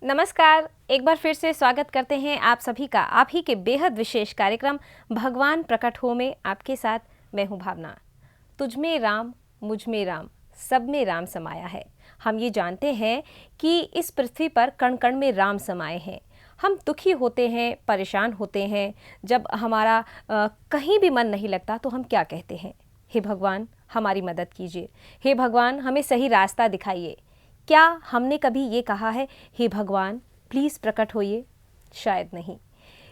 नमस्कार, एक बार फिर से स्वागत करते हैं आप सभी का आप ही के बेहद विशेष कार्यक्रम भगवान प्रकट हो में। आपके साथ मैं हूं भावना। तुझ में राम, मुझ में राम, सब में राम समाया है। हम ये जानते हैं कि इस पृथ्वी पर कण कण में राम समाये हैं। हम दुखी होते हैं, परेशान होते हैं, जब हमारा कहीं भी मन नहीं लगता तो हम क्या कहते हैं? हे भगवान, हमारी मदद कीजिए। हे भगवान, हमें सही रास्ता दिखाइए। क्या हमने कभी ये कहा है, हे भगवान प्लीज़ प्रकट होइए? शायद नहीं।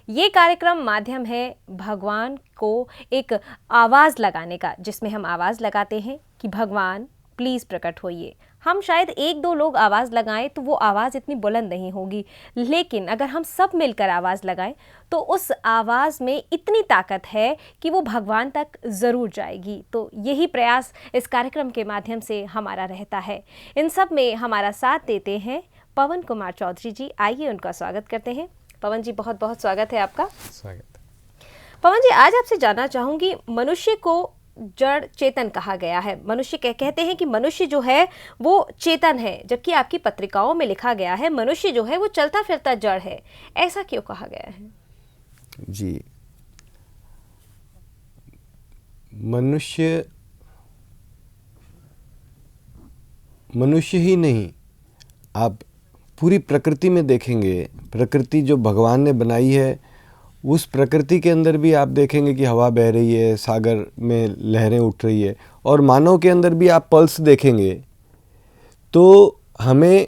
ये कार्यक्रम माध्यम है भगवान को एक आवाज़ लगाने का, जिसमें हम आवाज़ लगाते हैं कि भगवान प्लीज़ प्रकट होइए। हम शायद एक दो लोग आवाज़ लगाएं तो वो आवाज़ इतनी बुलंद नहीं होगी, लेकिन अगर हम सब मिलकर आवाज़ लगाएं तो उस आवाज़ में इतनी ताकत है कि वो भगवान तक ज़रूर जाएगी। तो यही प्रयास इस कार्यक्रम के माध्यम से हमारा रहता है। इन सब में हमारा साथ देते हैं पवन कुमार चौधरी जी। आइए उनका स्वागत करते हैं। पवन जी, बहुत बहुत स्वागत है आपका। स्वागत। पवन जी, आज आपसे जानना चाहूँगी, मनुष्य को जड़ चेतन कहा गया है। मनुष्य कहते हैं कि मनुष्य जो है वो चेतन है, जबकि आपकी पत्रिकाओं में लिखा गया है मनुष्य जो है वो चलता फिरता जड़ है। ऐसा क्यों कहा गया है? जी, मनुष्य ही नहीं, आप पूरी प्रकृति में देखेंगे, प्रकृति जो भगवान ने बनाई है उस प्रकृति के अंदर भी आप देखेंगे कि हवा बह रही है, सागर में लहरें उठ रही है, और मानव के अंदर भी आप पल्स देखेंगे तो हमें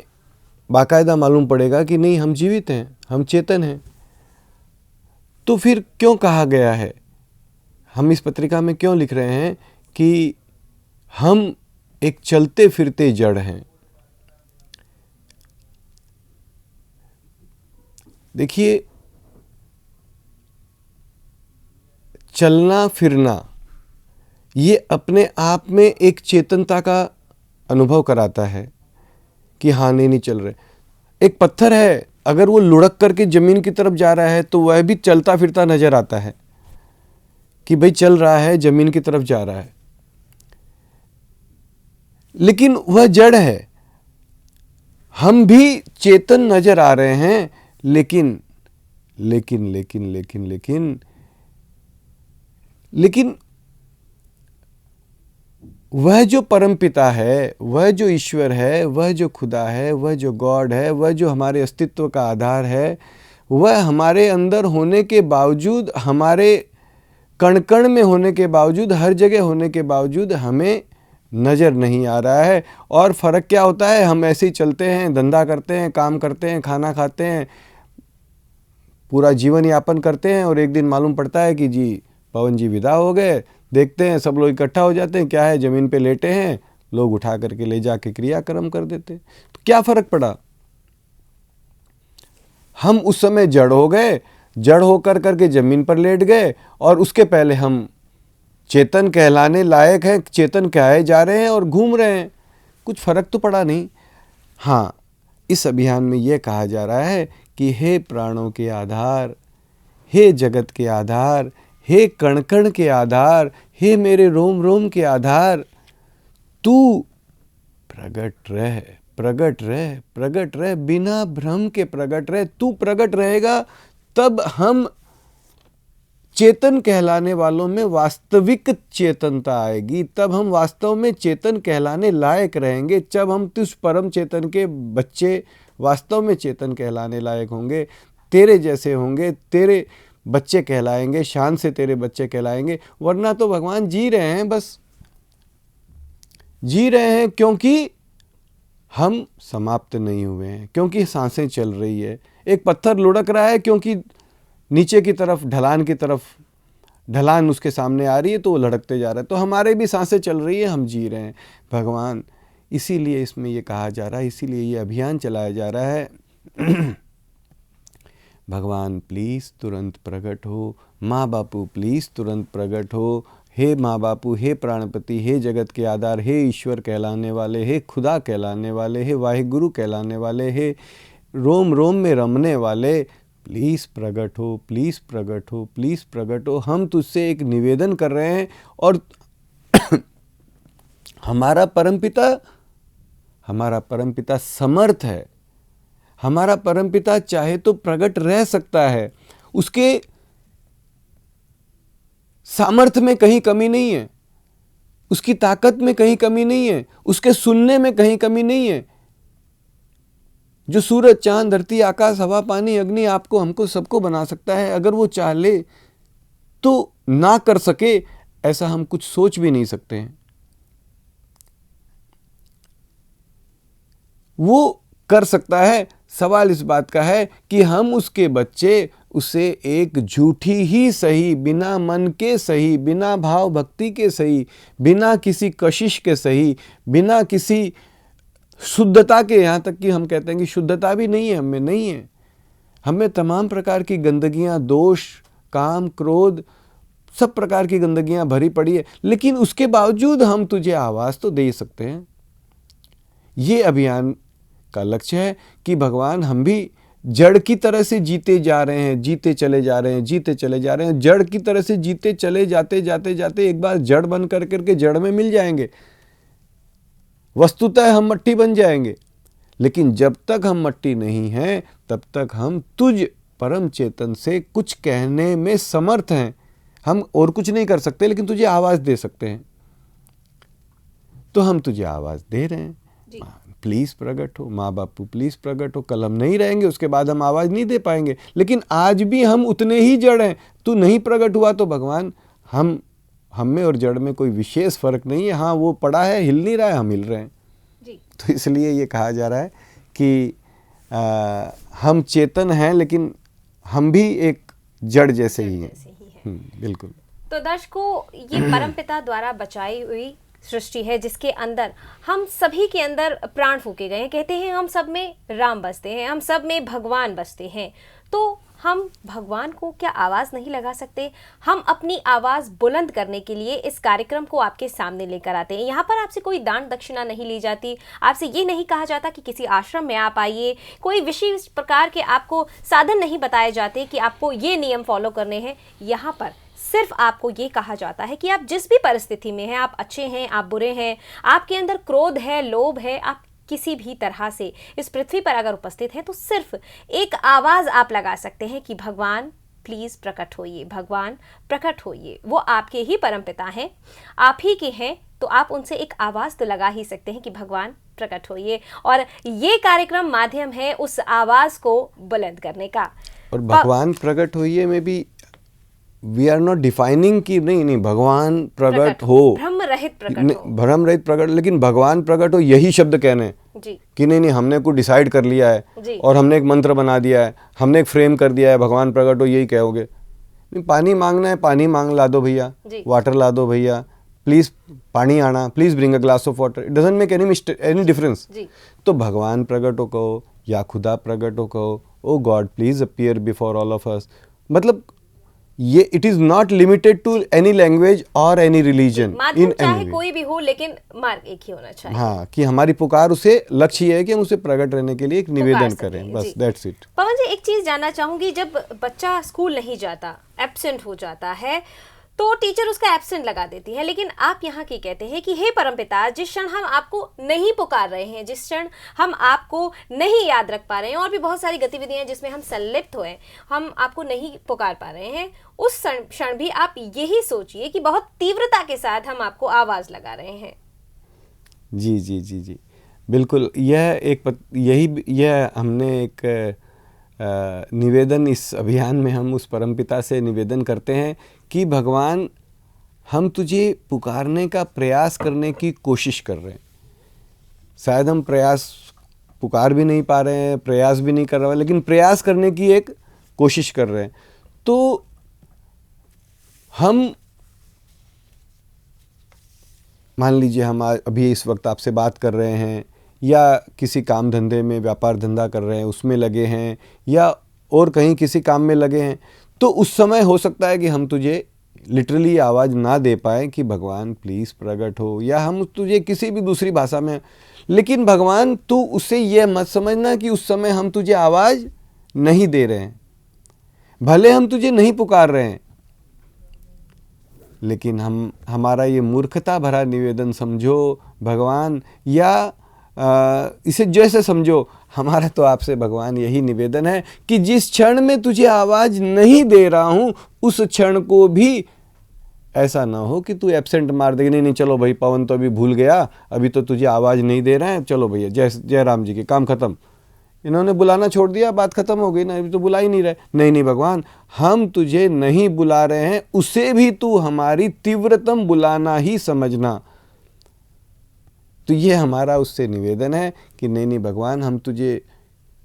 बाकायदा मालूम पड़ेगा कि नहीं, हम जीवित हैं, हम चेतन हैं। तो फिर क्यों कहा गया है, हम इस पत्रिका में क्यों लिख रहे हैं कि हम एक चलते फिरते जड़ हैं? देखिए, चलना फिरना ये अपने आप में एक चेतनता का अनुभव कराता है कि हाँ, नहीं चल रहे। एक पत्थर है, अगर वो लुढ़क करके जमीन की तरफ जा रहा है तो वह भी चलता फिरता नजर आता है कि भाई चल रहा है, जमीन की तरफ जा रहा है, लेकिन वह जड़ है। हम भी चेतन नजर आ रहे हैं, लेकिन लेकिन लेकिन लेकिन लेकिन लेकिन वह जो परमपिता है, वह जो ईश्वर है, वह जो खुदा है, वह जो गॉड है, वह जो हमारे अस्तित्व का आधार है, वह हमारे अंदर होने के बावजूद, हमारे कण कण में होने के बावजूद, हर जगह होने के बावजूद हमें नज़र नहीं आ रहा है। और फ़र्क क्या होता है, हम ऐसे ही चलते हैं, धंधा करते हैं, काम करते हैं, खाना खाते हैं, पूरा जीवन यापन करते हैं, और एक दिन मालूम पड़ता है कि जी पवन जी विदा हो गए। देखते हैं सब लोग इकट्ठा हो जाते हैं, क्या है, ज़मीन पे लेटे हैं, लोग उठा करके ले जाके क्रियाक्रम कर देते हैं। तो क्या फ़र्क पड़ा? हम उस समय जड़ हो गए, जड़ होकर करके ज़मीन पर लेट गए, और उसके पहले हम चेतन कहलाने लायक हैं, चेतन कहे जा रहे हैं और घूम रहे हैं। कुछ फ़र्क तो पड़ा नहीं। हाँ, इस अभियान में ये कहा जा रहा है कि हे प्राणों के आधार, हे जगत के आधार, हे कण कण के आधार, हे मेरे रोम रोम के आधार, तू प्रगट रह, प्रगट रह, प्रगट रह, बिना भ्रम के प्रगट रह। तू प्रगट रहेगा तब हम चेतन कहलाने वालों में वास्तविक चेतनता आएगी, तब हम वास्तव में चेतन कहलाने लायक रहेंगे, जब हम तुझ परम चेतन के बच्चे वास्तव में चेतन कहलाने लायक होंगे, तेरे जैसे होंगे, तेरे बच्चे कहलाएंगे, शान से तेरे बच्चे कहलाएंगे। वरना तो भगवान जी रहे हैं, बस जी रहे हैं, क्योंकि हम समाप्त नहीं हुए हैं, क्योंकि सांसें चल रही है। एक पत्थर लुढ़क रहा है क्योंकि नीचे की तरफ, ढलान की तरफ, ढलान उसके सामने आ रही है तो वो लढ़कते जा रहा है। तो हमारे भी सांसें चल रही है, हम जी रहे हैं। भगवान, इसीलिए इसमें ये कहा जा रहा है, इसीलिए ये अभियान चलाया जा रहा है भगवान प्लीज़ तुरंत प्रकट हो, माँ बापू प्लीज़ तुरंत प्रकट हो, हे माँ बापू, हे प्राणपति, हे जगत के आधार, हे ईश्वर कहलाने वाले, हे खुदा कहलाने वाले, हे वाहिगुरु कहलाने वाले, हे रोम रोम में रमने वाले, प्लीज़ प्रकट हो, प्लीज़ प्रकट हो, प्लीज़ प्रकट हो। हम तुझसे एक निवेदन कर रहे हैं, और हमारा परमपिता समर्थ है, हमारा परमपिता चाहे तो प्रकट रह सकता है, उसके सामर्थ्य में कहीं कमी नहीं है, उसकी ताकत में कहीं कमी नहीं है, उसके सुनने में कहीं कमी नहीं है। जो सूरज, चांद, धरती, आकाश, हवा, पानी, अग्नि आपको, हमको, सबको बना सकता है, अगर वो चाह ले तो ना कर सके ऐसा हम कुछ सोच भी नहीं सकते हैं। वो कर सकता है। सवाल इस बात का है कि हम उसके बच्चे उसे एक झूठी ही सही, बिना मन के सही, बिना भाव भक्ति के सही, बिना किसी कशिश के सही, बिना किसी शुद्धता के, यहाँ तक कि हम कहते हैं कि शुद्धता भी नहीं है, हमें नहीं है, हमें तमाम प्रकार की गंदगियाँ, दोष, काम, क्रोध, सब प्रकार की गंदगियाँ भरी पड़ी है, लेकिन उसके बावजूद हम तुझे आवाज़ तो दे सकते हैं। ये अभियान का लक्ष्य है कि भगवान, हम भी जड़ की तरह से जीते जा रहे हैं, जीते चले जा रहे हैं, जीते चले जा रहे हैं, जड़ की तरह से जीते चले जाते जाते जाते एक बार जड़ बन कर करके जड़ में मिल जाएंगे। वस्तुतः हम मट्टी बन जाएंगे, लेकिन जब तक हम मट्टी नहीं हैं तब तक हम तुझ परम चेतन से कुछ कहने में समर्थ हैं। हम और कुछ नहीं कर सकते, लेकिन तुझे आवाज़ दे सकते हैं। तो हम तुझे आवाज़ दे रहे हैं, प्लीज़ प्रकट हो, माँ बापू प्लीज़ प्रकट हो। कल हम नहीं रहेंगे, उसके बाद हम आवाज़ नहीं दे पाएंगे, लेकिन आज भी हम उतने ही जड़ हैं। तू नहीं प्रकट हुआ तो भगवान, हम में और जड़ में कोई विशेष फर्क नहीं है। हाँ, वो पड़ा है, हिल नहीं रहा है, हम हिल रहे हैं जी। तो इसलिए ये कहा जा रहा है कि हम चेतन हैं, लेकिन हम भी एक जड़ जैसे ही हैं। बिल्कुल। तो दर्शकों, ये परमपिता द्वारा बचाई हुई सृष्टि है, जिसके अंदर हम सभी के अंदर प्राण फूके गए हैं। कहते हैं हम सब में राम बसते हैं, हम सब में भगवान बसते हैं। तो हम भगवान को क्या आवाज़ नहीं लगा सकते? हम अपनी आवाज़ बुलंद करने के लिए इस कार्यक्रम को आपके सामने लेकर आते हैं। यहाँ पर आपसे कोई दान दक्षिणा नहीं ली जाती, आपसे ये नहीं कहा जाता कि किसी आश्रम में आप आइए, कोई विशेष प्रकार के आपको साधन नहीं बताए जाते कि आपको ये नियम फॉलो करने हैं। यहाँ पर सिर्फ आपको ये कहा जाता है कि आप जिस भी परिस्थिति में हैं, आप अच्छे हैं, आप बुरे हैं, आपके अंदर क्रोध है, लोभ है, आप किसी भी तरह से इस पृथ्वी पर अगर उपस्थित हैं, तो सिर्फ एक आवाज़ आप लगा सकते हैं कि भगवान प्लीज़ प्रकट होइए, भगवान प्रकट होइए। वो आपके ही परमपिता हैं, आप ही के हैं, तो आप उनसे एक आवाज़ तो लगा ही सकते हैं कि भगवान प्रकट होइए। और ये कार्यक्रम माध्यम है उस आवाज़ को बुलंद करने का। और भगवान प्रकट होइए में भी वी आर नॉट डिफाइनिंग कि नहीं भगवान प्रकट हो, भ्रम रहित प्रकट हो, भ्रम रहित प्रकट, लेकिन भगवान प्रकट हो यही शब्द कहने जी। कि नहीं हमने कुछ डिसाइड कर लिया है और हमने एक मंत्र बना दिया है, हमने एक फ्रेम कर दिया है, भगवान प्रकट हो यही कहोगे। नहीं, पानी मांगना है, पानी मांग ला दो भैया, वाटर ला दो भैया, प्लीज पानी आना, please bring a glass of water, it doesn't make any difference. तो भगवान प्रकट हो कहो या खुदा प्रकट हो कहो, O God please appear before all of us, मतलब ये it is not limited to any language or any religion, इन चाहे कोई भी हो, लेकिन मार्ग एक ही होना चाहिए। हाँ, कि हमारी पुकार उसे, लक्ष्य ये है कि हम उसे प्रकट रहने के लिए एक निवेदन करें, बस दैट्स इट। पवन जी, एक चीज जानना चाहूंगी, जब बच्चा स्कूल नहीं जाता, एब्सेंट हो जाता है, तो टीचर उसका एब्सेंट लगा देती है, लेकिन आप यहाँ की कहते हैं कि हे परमपिता, जिस क्षण हम आपको नहीं पुकार रहे हैं, जिस क्षण हम आपको नहीं याद रख पा रहे हैं, और भी बहुत सारी गतिविधियां जिसमें हम संलिप्त हुए, हम आपको नहीं पुकार पा रहे हैं, उस क्षण भी आप यही सोचिए कि बहुत तीव्रता के साथ हम आपको आवाज़ लगा रहे हैं। जी जी जी जी बिल्कुल। यह हमने एक निवेदन, इस अभियान में हम उस परमपिता से निवेदन करते हैं कि भगवान, हम तुझे पुकारने का प्रयास करने की कोशिश कर रहे हैं। शायद हम पुकार भी नहीं पा रहे हैं, प्रयास भी नहीं कर रहे हैं, लेकिन प्रयास करने की एक कोशिश कर रहे हैं। तो हम मान लीजिए हम अभी इस वक्त आपसे बात कर रहे हैं, या किसी काम धंधे में, व्यापार धंधा कर रहे हैं, उसमें लगे हैं, या और कहीं किसी काम में लगे हैं, तो उस समय हो सकता है कि हम तुझे लिटरली आवाज़ ना दे पाए कि भगवान प्लीज़ प्रकट हो, या हम तुझे किसी भी दूसरी भाषा में, लेकिन भगवान तू उससे यह मत समझना कि उस समय हम तुझे आवाज़ नहीं दे रहे हैं, भले हम तुझे नहीं पुकार रहे हैं, लेकिन हमारा ये मूर्खता भरा निवेदन समझो भगवान, या इसे जैसे समझो। हमारा तो आपसे भगवान यही निवेदन है कि जिस क्षण में तुझे आवाज नहीं दे रहा हूं उस क्षण को भी ऐसा ना हो कि तू एब्सेंट मार देगी। नहीं नहीं, चलो भाई पवन तो अभी भूल गया, अभी तो तुझे आवाज नहीं दे रहे हैं, चलो भैया जय जय राम जी के, काम खत्म। इन्होंने बुलाना छोड़ दिया, बात खत्म हो गई ना, अभी तो बुला ही नहीं रहे। नहीं नहीं भगवान, हम तुझे नहीं बुला रहे हैं, उसे भी तू हमारी तीव्रतम बुलाना ही समझना। तो ये हमारा उससे निवेदन है कि नहीं नहीं भगवान, हम तुझे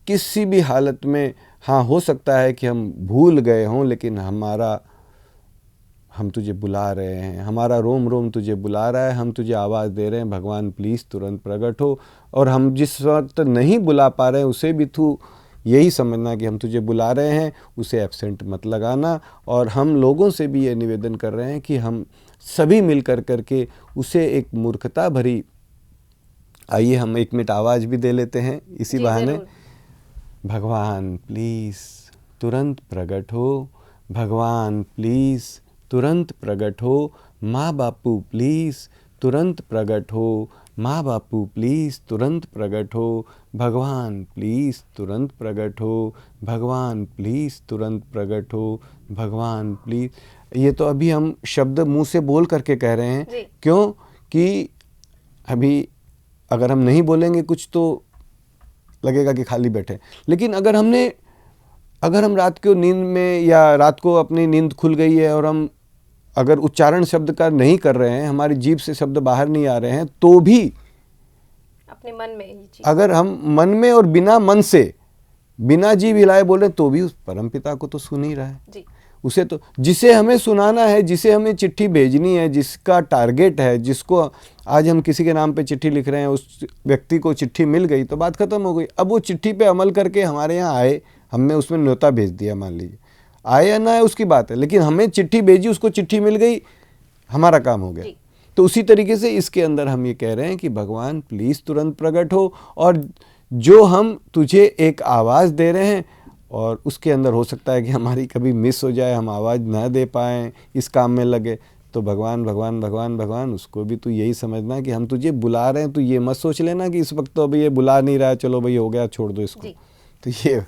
किसी भी हालत में, हाँ हो सकता है कि हम भूल गए हों, लेकिन हम तुझे बुला रहे हैं, हमारा रोम रोम तुझे बुला रहा है, हम तुझे आवाज़ दे रहे हैं, भगवान प्लीज़ तुरंत प्रकट हो। और हम जिस वक्त नहीं बुला पा रहे हैं उसे भी तू यही समझना कि हम तुझे बुला रहे हैं, उसे एब्सेंट मत लगाना। और हम लोगों से भी ये निवेदन कर रहे हैं कि हम सभी मिल कर करके उसे एक मूर्खता भरी, आइए हम 1 मिनट आवाज़ भी दे लेते हैं इसी बहाने। भगवान प्लीज़ तुरंत प्रकट हो, भगवान प्लीज़ तुरंत प्रकट हो, माँ बापू प्लीज़ तुरंत प्रकट हो, माँ बापू प्लीज़ तुरंत प्रकट हो, भगवान प्लीज़ तुरंत प्रकट हो, भगवान प्लीज़ तुरंत प्रकट हो, भगवान प्लीज़। ये तो अभी हम शब्द मुंह से बोल करके कह रहे हैं, क्यों कि अभी अगर हम नहीं बोलेंगे कुछ तो लगेगा कि खाली बैठे। लेकिन अगर हम रात को नींद में, या रात को अपनी नींद खुल गई है और हम अगर उच्चारण शब्द का नहीं कर रहे हैं, हमारी जीभ से शब्द बाहर नहीं आ रहे हैं, तो भी अपने मन में ये चीज, अगर हम मन में और बिना मन से, बिना जीभ हिलाए बोले, तो भी उस परमपिता को तो सुन ही रहा है जी। उसे तो, जिसे हमें सुनाना है, जिसे हमें चिट्ठी भेजनी है, जिसका टारगेट है, जिसको आज हम किसी के नाम पे चिट्ठी लिख रहे हैं, उस व्यक्ति को चिट्ठी मिल गई तो बात खत्म हो गई। अब वो चिट्ठी पे अमल करके हमारे यहाँ आए, हमने उसमें न्योता भेज दिया, मान लीजिए, आए या ना आए उसकी बात है, लेकिन हमें चिट्ठी भेजी, उसको चिट्ठी मिल गई, हमारा काम हो गया। तो उसी तरीके से इसके अंदर हम ये कह रहे हैं कि भगवान प्लीज़ तुरंत प्रकट हो। और जो हम तुझे एक आवाज़ दे रहे हैं, और उसके अंदर हो सकता है कि हमारी कभी मिस हो जाए, हम आवाज़ ना दे पाएँ, इस काम में लगे, तो भगवान भगवान भगवान भगवान उसको भी तू यही समझना कि हम तुझे बुला रहे हैं। तू ये मत सोच लेना कि इस वक्त तो अभी ये बुला नहीं रहा है, चलो भाई हो गया, छोड़ दो इसको। तो ये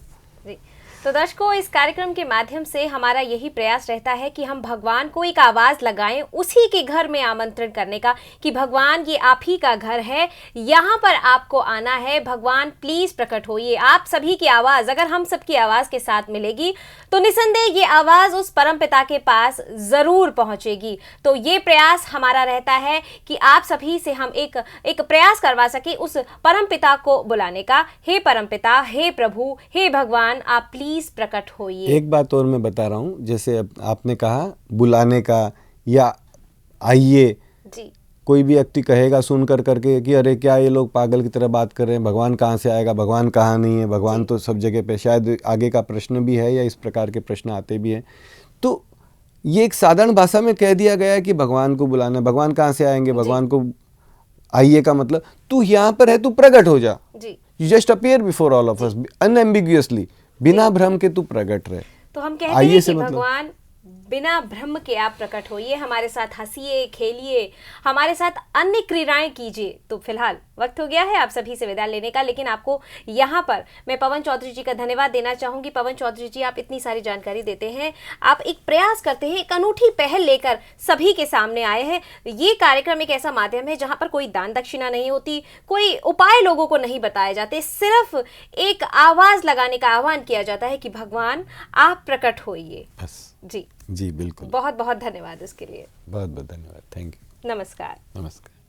तो दर्शकों, इस कार्यक्रम के माध्यम से हमारा यही प्रयास रहता है कि हम भगवान को एक आवाज़ लगाएं, उसी के घर में आमंत्रण करने का कि भगवान ये आप ही का घर है, यहाँ पर आपको आना है, भगवान प्लीज़ प्रकट होइए। आप सभी की आवाज़ अगर हम सबकी आवाज़ के साथ मिलेगी तो निसंदेह ये आवाज़ उस परमपिता के पास ज़रूर पहुँचेगी। तो ये प्रयास हमारा रहता है कि आप सभी से हम एक प्रयास करवा सके उस परमपिता को बुलाने का। हे परमपिता, हे प्रभु, हे भगवान, आप प्लीज प्रकट होइए। एक बात और मैं बता रहा हूँ, जैसे आपने कहा बुलाने का या आइए, जी। कोई भी व्यक्ति कहेगा सुन कर करके कि अरे क्या ये लोग पागल की तरह बात कर रहे हैं, भगवान कहाँ से आएगा, भगवान कहाँ नहीं है, भगवान तो सब जगह पे, शायद आगे का प्रश्न भी है या इस प्रकार के प्रश्न आते भी हैं। तो ये एक साधारण भाषा में कह दिया गया है कि भगवान को बुलाना, भगवान कहाँ से आएंगे, भगवान को आइए का मतलब तू यहाँ पर है, तू प्रकट हो जा, you just appear before all of us unambiguously, बिना भ्रम के तू प्रकट रहे। तो हम कहते हैं कि भगवान बिना भ्रम के आप प्रकट होइए, हमारे साथ हंसिए, खेलिए, हमारे साथ अन्य क्रीड़ाएं कीजिए। तो फिलहाल वक्त हो गया है आप सभी से विदा लेने का, लेकिन आपको यहाँ पर मैं पवन चौधरी जी का धन्यवाद देना चाहूँगी। पवन चौधरी जी, आप इतनी सारी जानकारी देते हैं, आप एक प्रयास करते हैं, एक अनूठी पहल लेकर सभी के सामने आए हैं। ये कार्यक्रम एक ऐसा माध्यम है जहाँ पर कोई दान दक्षिणा नहीं होती, कोई उपाय लोगों को नहीं बताए जाते, सिर्फ एक आवाज़ लगाने का आह्वान किया जाता है कि भगवान आप प्रकट होइए। जी जी बिल्कुल, बहुत बहुत धन्यवाद इसके लिए। बहुत बहुत धन्यवाद, थैंक यू, नमस्कार। नमस्कार।